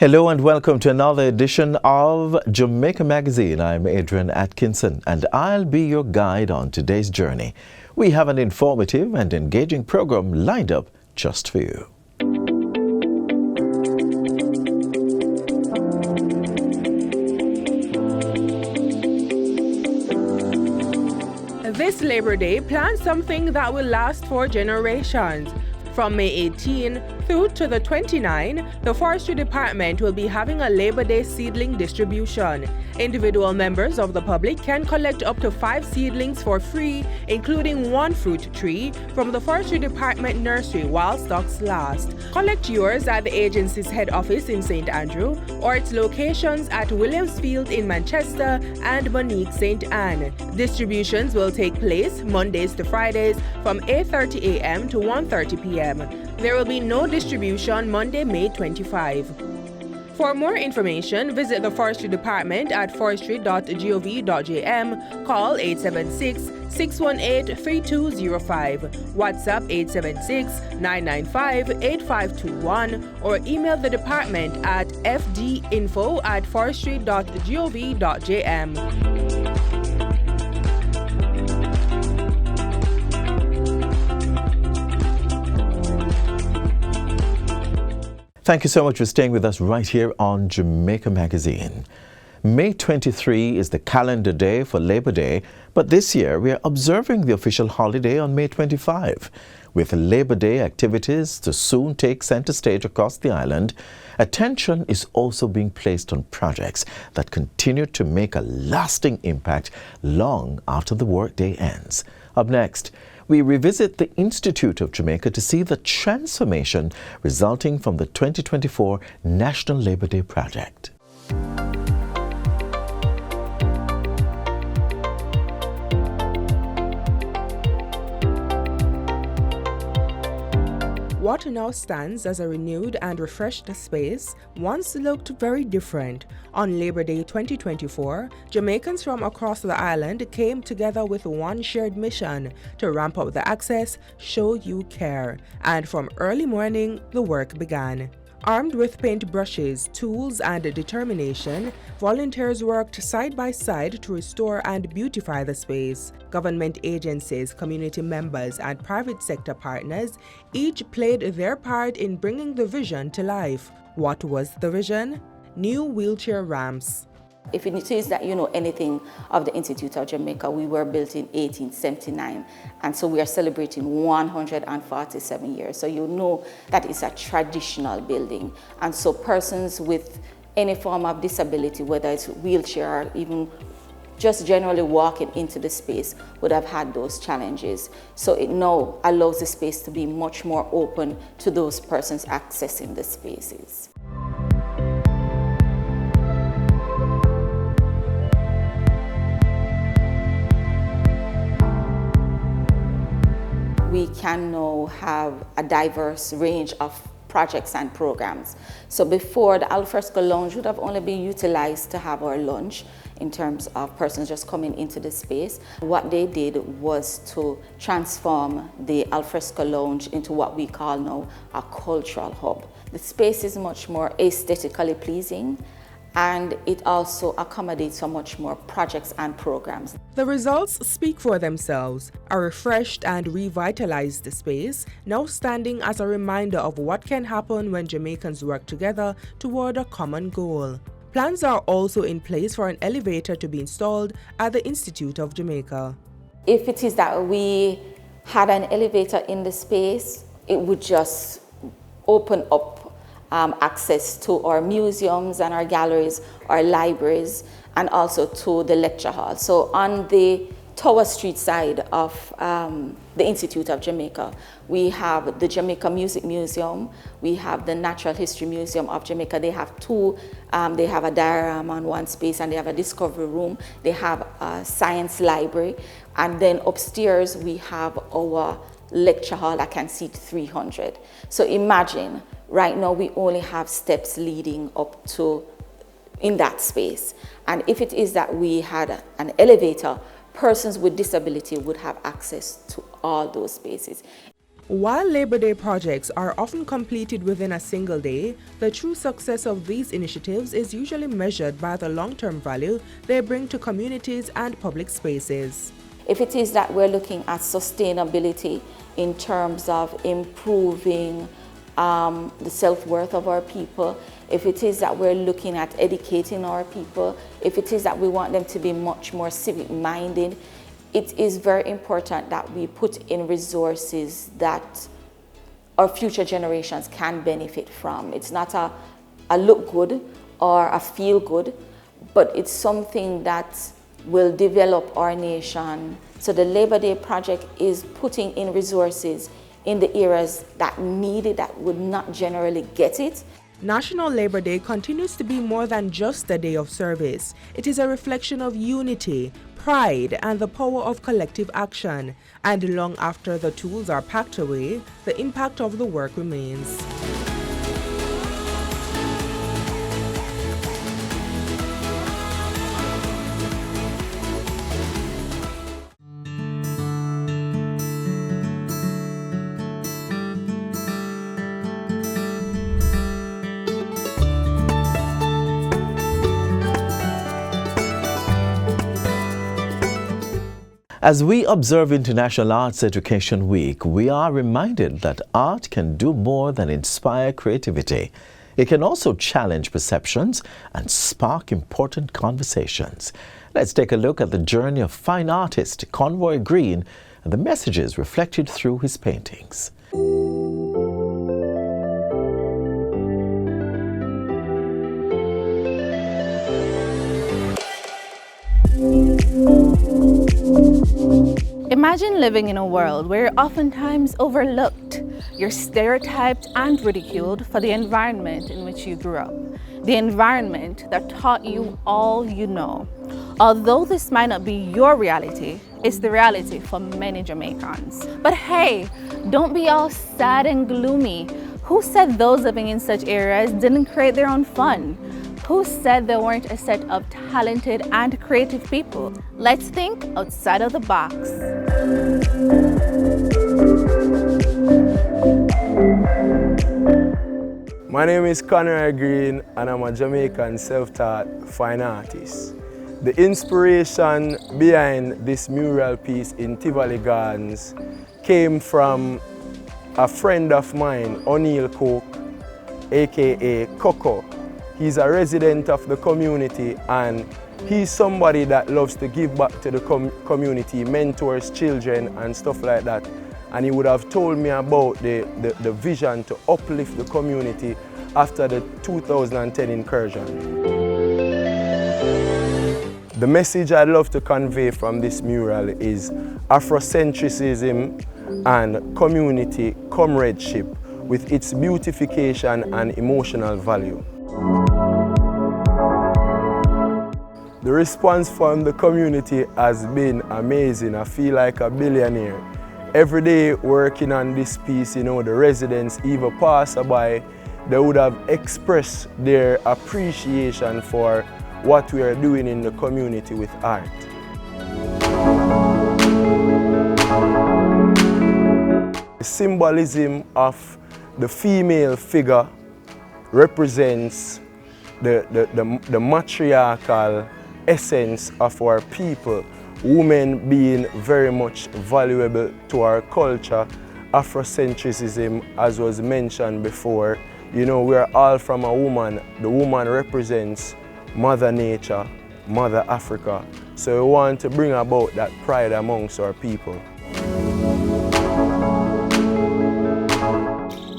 Hello and welcome to another edition of Jamaica Magazine. I'm Adrian Atkinson and I'll be your guide on today's journey. We have an informative and engaging program lined up just for you. This Labor Day, plan something that will last for generations. From May 18 through to the 29, the Forestry Department will be having a Labor Day seedling distribution. Individual members of the public can collect up to 5 seedlings for free, including 1 fruit tree, from the Forestry Department nursery while stocks last. Collect yours at the agency's head office in St. Andrew or its locations at Williamsfield in Manchester and Monique St. Anne. Distributions will take place Mondays to Fridays from 8:30 a.m. to 1:30 p.m. There will be no distribution Monday, May 25. For more information, visit the Forestry Department at forestry.gov.jm, call 876-618-3205, WhatsApp 876-995-8521, or email the department at fdinfo@forestry.gov.jm. Thank you so much for staying with us right here on Jamaica Magazine. May 23 is the calendar day for Labor Day, but this year we are observing the official holiday on May 25. With Labor Day activities to soon take center stage across the island, attention is also being placed on projects that continue to make a lasting impact long after the workday ends. Up next, we revisit the Institute of Jamaica to see the transformation resulting from the 2024 National Labor Day project. What now stands as a renewed and refreshed space once looked very different. On Labor Day 2024, Jamaicans from across the island came together with one shared mission: to ramp up the access, show you care. And from early morning, the work began. Armed with paintbrushes, tools, and determination, volunteers worked side by side to restore and beautify the space. Government agencies, community members, and private sector partners each played their part in bringing the vision to life. What was the vision? New wheelchair ramps. If it is that you know anything of the Institute of Jamaica, we were built in 1879, and so we are celebrating 147 years. So you know that it's a traditional building, and so persons with any form of disability, whether it's wheelchair or even just generally walking into the space, would have had those challenges. So it now allows the space to be much more open to those persons accessing the spaces. We can now have a diverse range of projects and programs. So before, the alfresco lounge would have only been utilized to have our lunch in terms of persons just coming into the space. What they did was to transform the alfresco lounge into what we call now a cultural hub. The space is much more aesthetically pleasing, and it also accommodates so much more projects and programs. The results speak for themselves. A refreshed and revitalized space, now standing as a reminder of what can happen when Jamaicans work together toward a common goal. Plans are also in place for an elevator to be installed at the Institute of Jamaica. If it is that we had an elevator in the space, it would just open up access to our museums and our galleries, our libraries, and also to the lecture hall. So on the Tower Street side of the Institute of Jamaica, we have the Jamaica Music Museum, we have the Natural History Museum of Jamaica. They have two, they have a diorama on one space and they have a discovery room, they have a science library, and then upstairs we have our lecture hall that can seat 300. So imagine, right now we only have steps leading up to in that space. And if it is that we had an elevator, persons with disability would have access to all those spaces. While Labor Day projects are often completed within a single day, the true success of these initiatives is usually measured by the long-term value they bring to communities and public spaces. If it is that we're looking at sustainability in terms of improving the self-worth of our people, if it is that we're looking at educating our people, if it is that we want them to be much more civic-minded, it is very important that we put in resources that our future generations can benefit from. It's not a look good or a feel good, but it's something that will develop our nation. So the Labor Day project is putting in resources in the areas that need it, that would not generally get it. National Labor Day continues to be more than just a day of service. It is a reflection of unity, pride, and the power of collective action. And long after the tools are packed away, the impact of the work remains. As we observe International Arts Education Week, we are reminded that art can do more than inspire creativity. It can also challenge perceptions and spark important conversations. Let's take a look at the journey of fine artist Conroy Green and the messages reflected through his paintings. Imagine living in a world where you're oftentimes overlooked. You're stereotyped and ridiculed for the environment in which you grew up, the environment that taught you all you know. Although this might not be your reality, it's the reality for many Jamaicans. But hey, don't be all sad and gloomy. Who said those living in such areas didn't create their own fun? Who said there weren't a set of talented and creative people? Let's think outside of the box. My name is Conroy Green and I'm a Jamaican self-taught fine artist. The inspiration behind this mural piece in Tivoli Gardens came from a friend of mine, O'Neill Cook, aka Coco. He's a resident of the community and he's somebody that loves to give back to the community, mentors children and stuff like that. And he would have told me about the vision to uplift the community after the 2010 incursion. The message I'd love to convey from this mural is Afrocentrism and community comradeship with its beautification and emotional value. The response from the community has been amazing. I feel like a billionaire. Every day working on this piece, the residents, even passerby, they would have expressed their appreciation for what we are doing in the community with art. The symbolism of the female figure represents the matriarchal essence of our people, women being very much valuable to our culture. Afrocentrism, as was mentioned before, we are all from a woman. The woman represents Mother Nature, Mother Africa. So we want to bring about that pride amongst our people.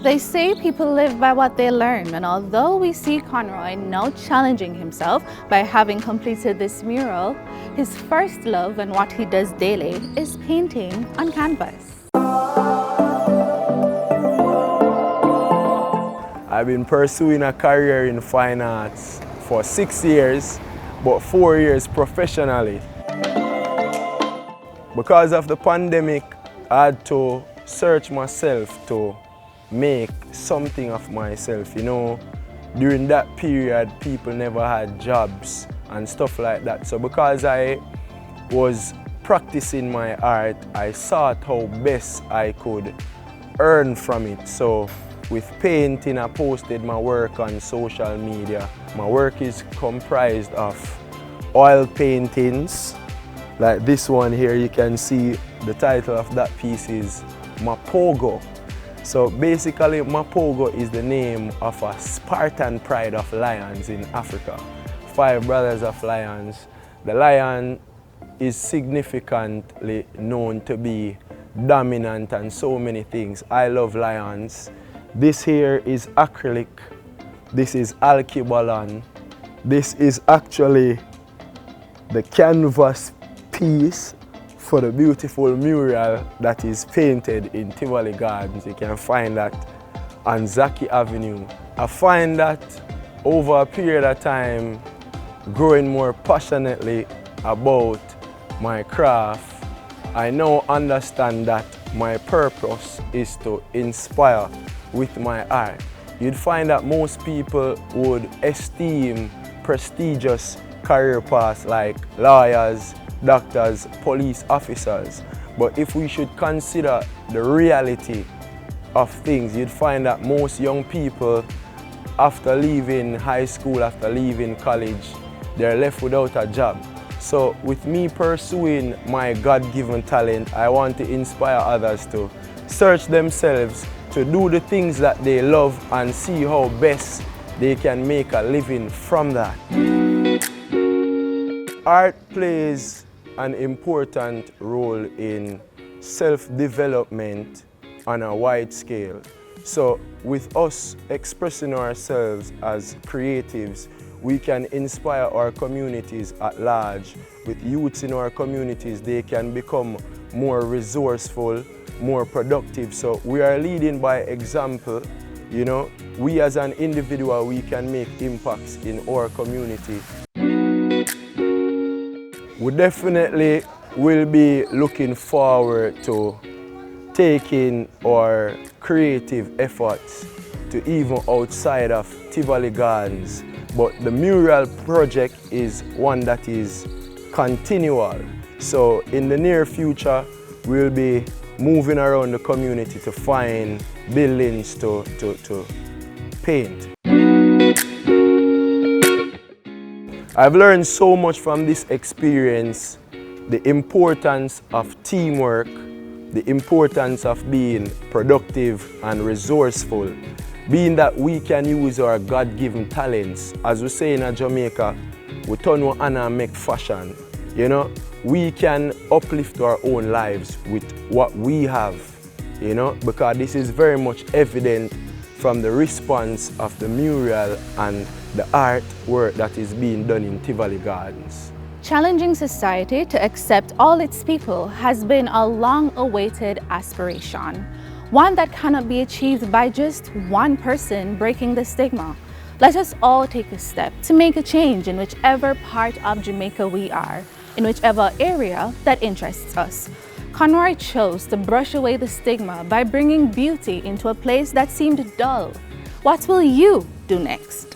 They say people live by what they learn, and although we see Conroy now challenging himself by having completed this mural, his first love and what he does daily is painting on canvas. I've been pursuing a career in fine arts for 6 years, but 4 years professionally. Because of the pandemic, I had to search myself to make something of myself. During that period, people never had jobs and stuff like that. So because I was practicing my art, I sought how best I could earn from it. So with painting, I posted my work on social media. My work is comprised of oil paintings. Like this one here, you can see the title of that piece is Mapogo. So basically, Mapogo is the name of a Spartan pride of lions in Africa. 5 brothers of lions. The lion is significantly known to be dominant and so many things. I love lions. This here is acrylic. This is alkebalon. This is actually the canvas piece for the beautiful mural that is painted in Tivoli Gardens. You can find that on Zaki Avenue. I find that over a period of time, growing more passionately about my craft, I now understand that my purpose is to inspire with my art. You'd find that most people would esteem prestigious career paths like lawyers, doctors, police officers. But if we should consider the reality of things, you'd find that most young people, after leaving high school, after leaving college, they're left without a job. So with me pursuing my God-given talent, I want to inspire others to search themselves, to do the things that they love and see how best they can make a living from that. Art plays an important role in self-development on a wide scale. So with us expressing ourselves as creatives, we can inspire our communities at large. With youths in our communities, they can become more resourceful, more productive. So we are leading by example. You know, we as an individual, we can make impacts in our community. We definitely will be looking forward to taking our creative efforts to even outside of Tivoli Gardens. But the mural project is one that is continual. So in the near future, we'll be moving around the community to find buildings to paint. I've learned so much from this experience, the importance of teamwork, the importance of being productive and resourceful, being that we can use our God-given talents. As we say in Jamaica, we turn one hand and make fashion. You know, we can uplift our own lives with what we have, you know, because this is very much evident from the response of the mural and the artwork that is being done in Tivoli Gardens. Challenging society to accept all its people has been a long-awaited aspiration, one that cannot be achieved by just one person breaking the stigma. Let us all take a step to make a change in whichever part of Jamaica we are, in whichever area that interests us. Conroy chose to brush away the stigma by bringing beauty into a place that seemed dull. What will you do next?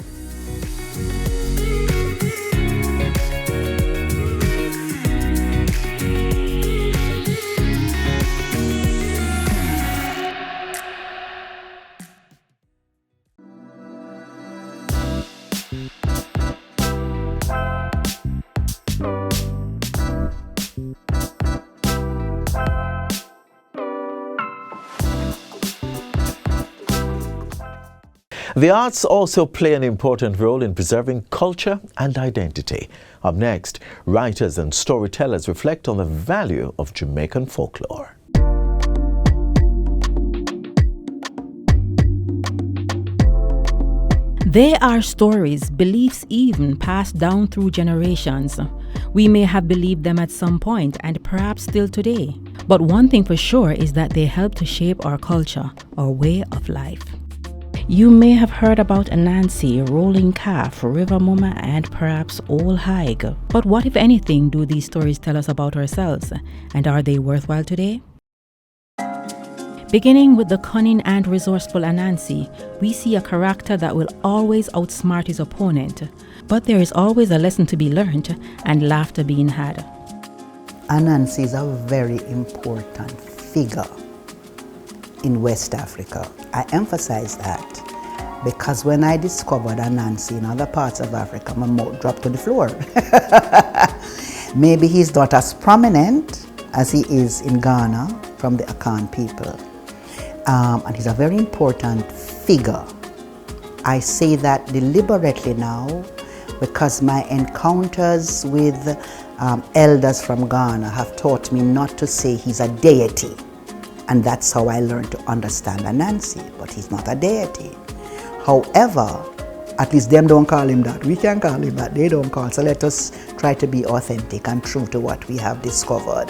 The arts also play an important role in preserving culture and identity. Up next, writers and storytellers reflect on the value of Jamaican folklore. They are stories, beliefs even passed down through generations. We may have believed them at some point and perhaps still today. But one thing for sure is that they help to shape our culture, our way of life. You may have heard about Anansi, Rolling Calf, River Mama, and perhaps Old Haig. But what, if anything, do these stories tell us about ourselves? And are they worthwhile today? Beginning with the cunning and resourceful Anansi, we see a character that will always outsmart his opponent. But there is always a lesson to be learned and laughter being had. Anansi is a very important figure in West Africa. I emphasize that because when I discovered Anansi in other parts of Africa, my mouth dropped to the floor. Maybe he's not as prominent as he is in Ghana from the Akan people. And he's a very important figure. I say that deliberately now because my encounters with elders from Ghana have taught me not to say he's a deity. And that's how I learned to understand Anansi, but he's not a deity. However, at least them don't call him that. We can call him that, they don't call. So let us try to be authentic and true to what we have discovered.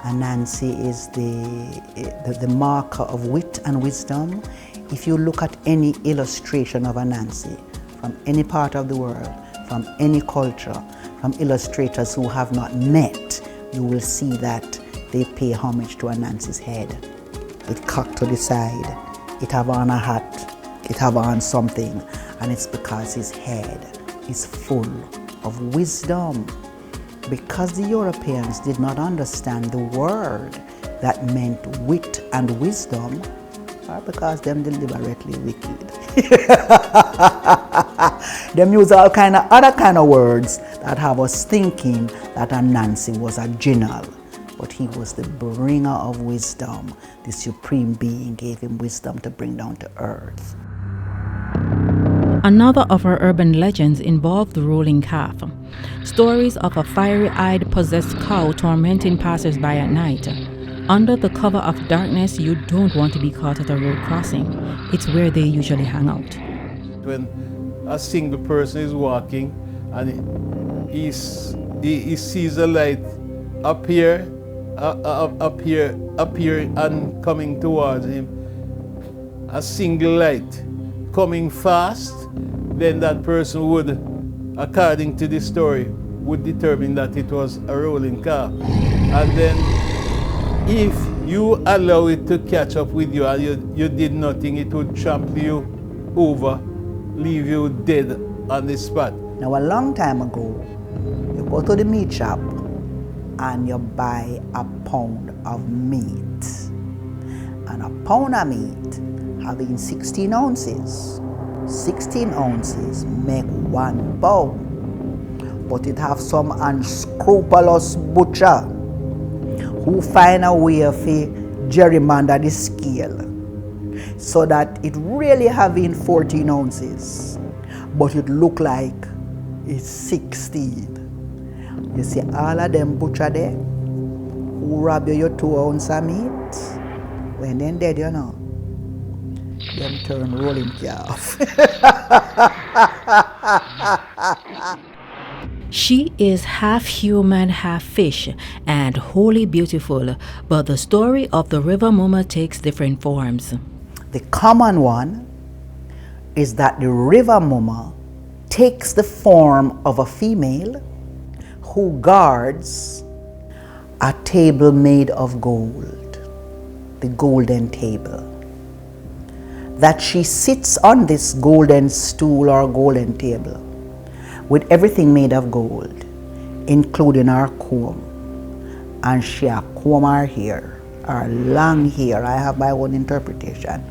Anansi is the marker of wit and wisdom. If you look at any illustration of Anansi from any part of the world, from any culture, from illustrators who have not met, you will see that they pay homage to Anansi's head. It cocked to the side, it have on a hat, it have on something, and it's because his head is full of wisdom. Because the Europeans did not understand the word that meant wit and wisdom, or because them deliberately wicked. Them use all kind of other kind of words that have us thinking that Anansi was a general, but he was the bringer of wisdom. The supreme being gave him wisdom to bring down to earth. Another of our urban legends involved the rolling calf. Stories of a fiery-eyed possessed cow tormenting passers-by at night. Under the cover of darkness, you don't want to be caught at a road crossing. It's where they usually hang out. When a single person is walking and he sees a light appear and coming towards him, a single light coming fast, then that person would, according to the story, would determine that it was a rolling calf. And then if you allow it to catch up with you and you did nothing, it would trample you over, leave you dead on the spot. Now a long time ago, you go to the meat shop and you buy a pound of meat. And a pound of meat having 16 ounces. 16 ounces make 1 pound. But it have some unscrupulous butcher who find a way of gerrymander the scale so that it really having 14 ounces, but it look like it's 16. You see all of them butcher there who rob you your 2 ounces of meat, when they're dead, you know, them turn rolling calf. She is half human, half fish, and wholly beautiful, but the story of the River Muma takes different forms. The common one is that the River Muma takes the form of a female who guards a table made of gold, the golden table. That she sits on this golden stool or golden table with everything made of gold, including her comb. And she a comb her hair, her long hair. I have my own interpretation.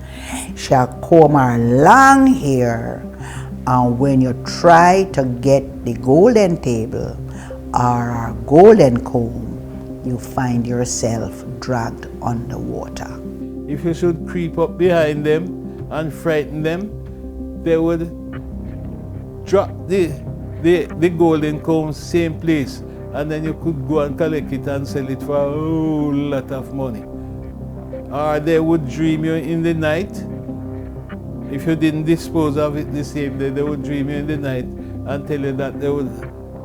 She a comb her long hair, and when you try to get the golden table or her golden comb, you find yourself dragged underwater. If you should creep up behind them and frighten them, they would drop the golden comb same place, and then you could go and collect it and sell it for a whole lot of money. Or they would dream you in the night. If you didn't dispose of it the same day, they would dream you in the night and tell you that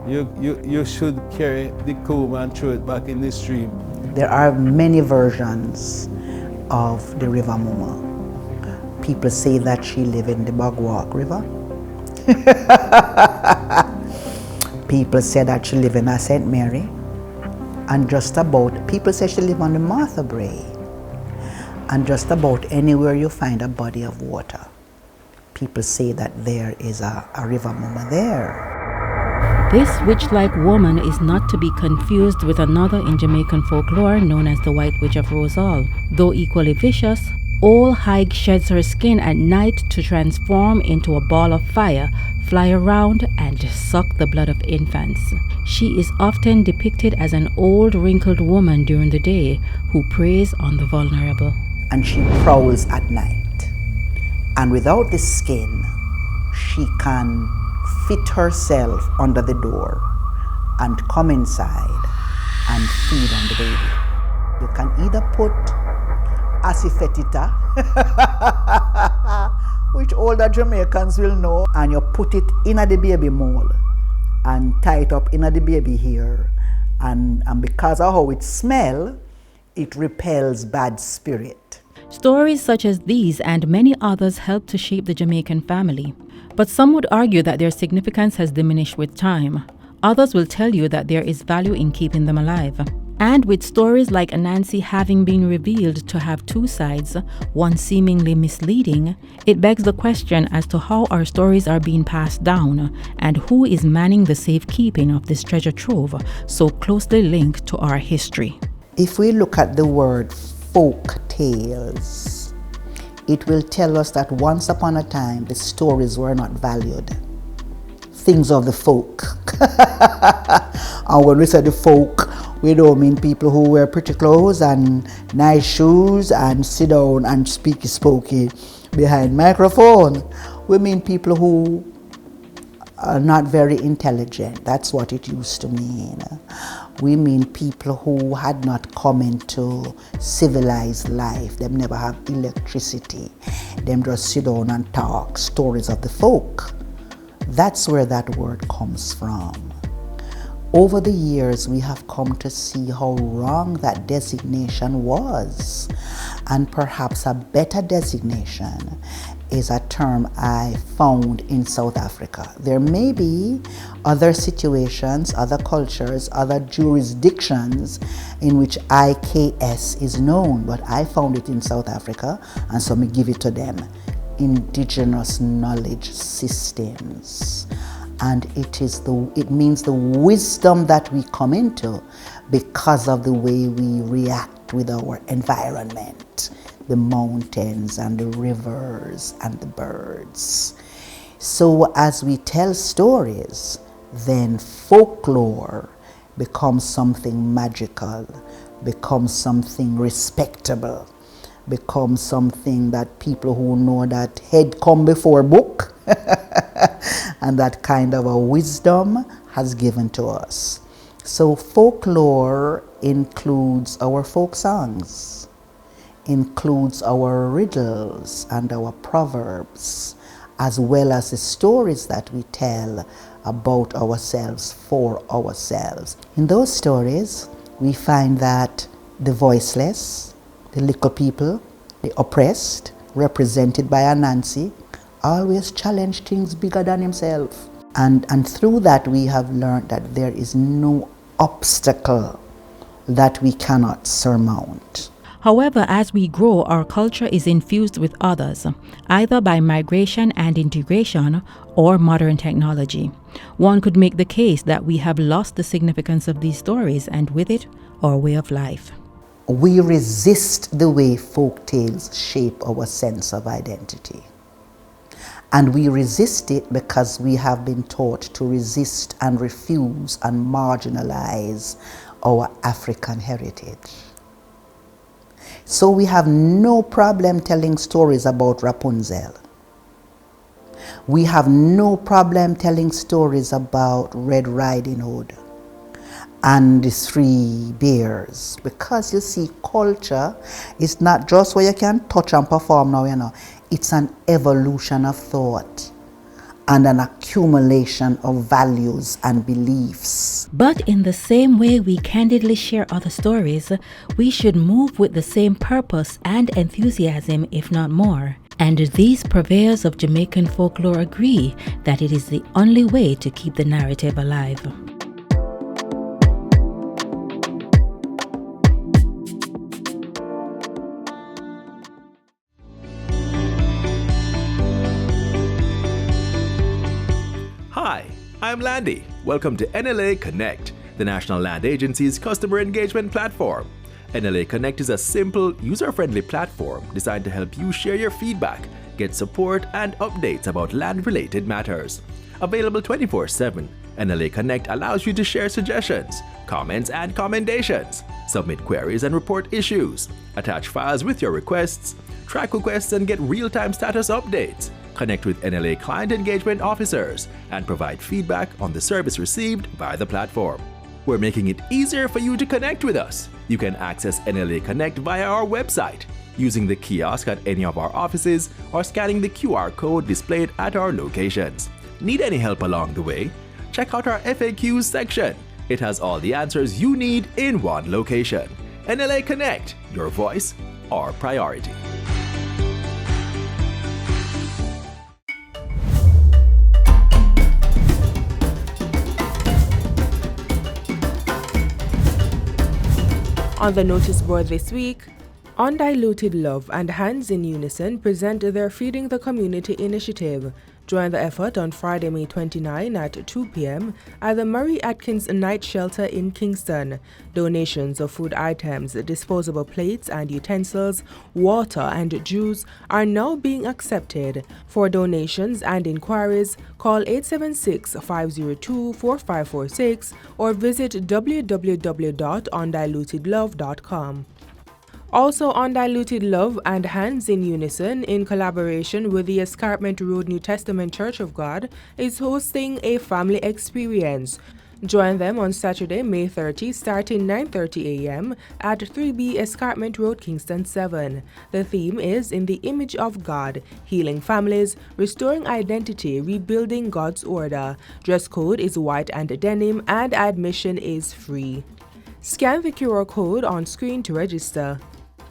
you should carry the comb and throw it back in the stream. There are many versions of the River Muma. People say that she lives in the Bagwalk River. People say that she lives in a St. Mary. And just about, people say she lives on the Martha Brae. And just about anywhere you find a body of water, people say that there is a River Muma there. This witch-like woman is not to be confused with another in Jamaican folklore known as the White Witch of Rosal. Though equally vicious, Old Hag sheds her skin at night to transform into a ball of fire, fly around, and suck the blood of infants. She is often depicted as an old, wrinkled woman during the day who preys on the vulnerable. And she prowls at night. And without the skin, she can fit herself under the door and come inside and feed on the baby. You can either put asifetita, which older Jamaicans will know, and you put it in the baby mold and tie it up in the baby here. And because of how it smells, it repels bad spirit. Stories such as these and many others help to shape the Jamaican family. But some would argue that their significance has diminished with time. Others will tell you that there is value in keeping them alive. And with stories like Anansi having been revealed to have two sides, one seemingly misleading, it begs the question as to how our stories are being passed down and who is manning the safekeeping of this treasure trove so closely linked to our history. If we look at the word folk tales, it will tell us that once upon a time the stories were not valued. Things of the folk. And when we say the folk, we don't mean people who wear pretty clothes and nice shoes and sit down and spooky behind microphone. We mean people who are not very intelligent. That's what it used to mean. We mean people who had not come into civilized life. Them never have electricity. Them just sit down and talk stories of the folk. That's where that word comes from. Over the years, we have come to see how wrong that designation was. And perhaps a better designation is a term I found in South Africa. There may be other situations, other cultures, other jurisdictions in which IKS is known, but I found it in South Africa, and so me give it to them. Indigenous knowledge systems. And it means the wisdom that we come into because of the way we react with our environment, the mountains and the rivers and the birds. So as we tell stories, then folklore becomes something magical, becomes something respectable, becomes something that people who know that head come before book and that kind of a wisdom has given to us. So folklore includes our folk songs, includes our riddles and our proverbs, as well as the stories that we tell about ourselves for ourselves. In those stories, we find that the voiceless, the little people, the oppressed, represented by Anansi, always challenge things bigger than himself. And through that we have learned that there is no obstacle that we cannot surmount. However, as we grow, our culture is infused with others, either by migration and integration or modern technology. One could make the case that we have lost the significance of these stories and with it, our way of life. We resist the way folk tales shape our sense of identity. And we resist it because we have been taught to resist and refuse and marginalize our African heritage. So we have no problem telling stories about Rapunzel. We have no problem telling stories about Red Riding Hood and the Three Bears, because you see, culture is not just where you can touch and perform now, you know. It's an evolution of thought and an accumulation of values and beliefs. But in the same way we candidly share other stories, we should move with the same purpose and enthusiasm, if not more. And these purveyors of Jamaican folklore agree that it is the only way to keep the narrative alive. Hi, I'm Landy. Welcome to NLA Connect, the National Land Agency's customer engagement platform. NLA Connect is a simple, user-friendly platform designed to help you share your feedback, get support, and updates about land-related matters. Available 24/7, NLA Connect allows you to share suggestions, comments, and commendations, submit queries and report issues, attach files with your requests, track requests and get real-time status updates, connect with NLA client engagement officers, and provide feedback on the service received by the platform. We're making it easier for you to connect with us. You can access NLA Connect via our website, using the kiosk at any of our offices, or scanning the QR code displayed at our locations. Need any help along the way? Check out our FAQs section. It has all the answers you need in one location. NLA Connect, your voice, our priority. On the notice board this week, Undiluted Love and Hands in Unison present their Feeding the Community initiative. Join the effort on Friday, May 29 at 2 p.m. at the Murray Atkins Night Shelter in Kingston. Donations of food items, disposable plates and utensils, water and juice are now being accepted. For donations and inquiries, call 876-502-4546 or visit www.undilutedlove.com. Also, Undiluted Love and Hands in Unison, in collaboration with the Escarpment Road New Testament Church of God, is hosting a family experience. Join them on Saturday, May 30, starting 9:30 a.m. at 3B Escarpment Road, Kingston 7. The theme is In the Image of God, Healing Families, Restoring Identity, Rebuilding God's Order. Dress code is white and denim, and admission is free. Scan the QR code on screen to register.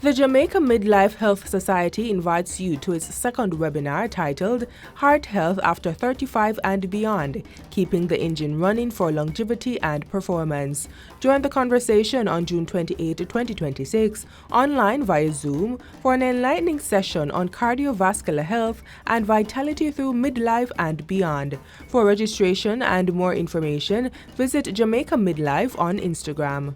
The Jamaica Midlife Health Society invites you to its second webinar titled Heart Health After 35 and Beyond, Keeping the Engine Running for Longevity and Performance. Join the conversation on June 28, 2026, online via Zoom for an enlightening session on cardiovascular health and vitality through midlife and beyond. For registration and more information, visit Jamaica Midlife on Instagram.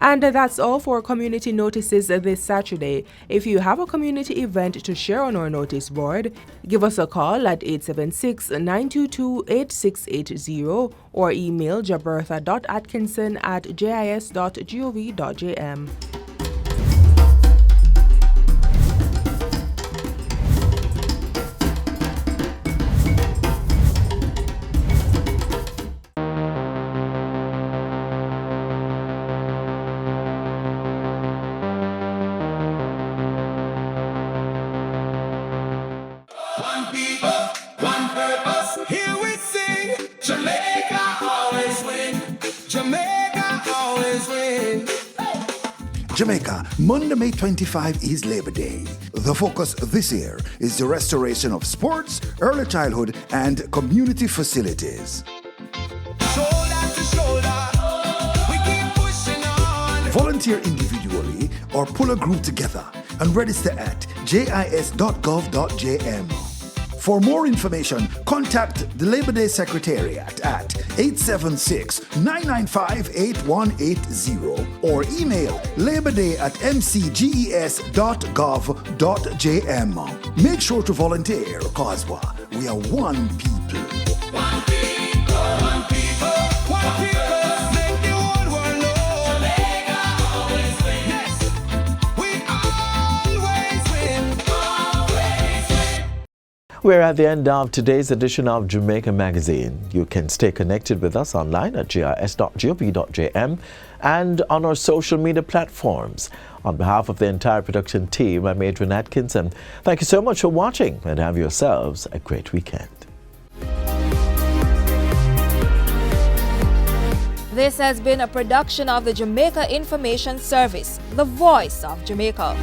And that's all for community notices this Saturday. If you have a community event to share on our notice board, give us a call at 876-922-8680 or email jabertha.atkinson@jis.gov.jm. One people, one purpose. Here we sing. Jamaica always win. Jamaica always win. Jamaica, Monday, May 25 is Labor Day. The focus this year is the restoration of sports, early childhood, and community facilities. Shoulder to shoulder, we keep pushing on. Volunteer individually or pull a group together and register at jis.gov.jm. For more information, contact the Labor Day Secretariat at 876-995-8180 or email laborday@mcges.gov.jm. Make sure to volunteer, cause we are one people. One people, one people, one people. Make the whole world know. Jamaica always wins. Yes, we always win. Always win. We're at the end of today's edition of Jamaica Magazine. You can stay connected with us online at jis.gov.jm and on our social media platforms. On behalf of the entire production team, I'm Adrian Atkinson. Thank you so much for watching and have yourselves a great weekend. This has been a production of the Jamaica Information Service, the voice of Jamaica.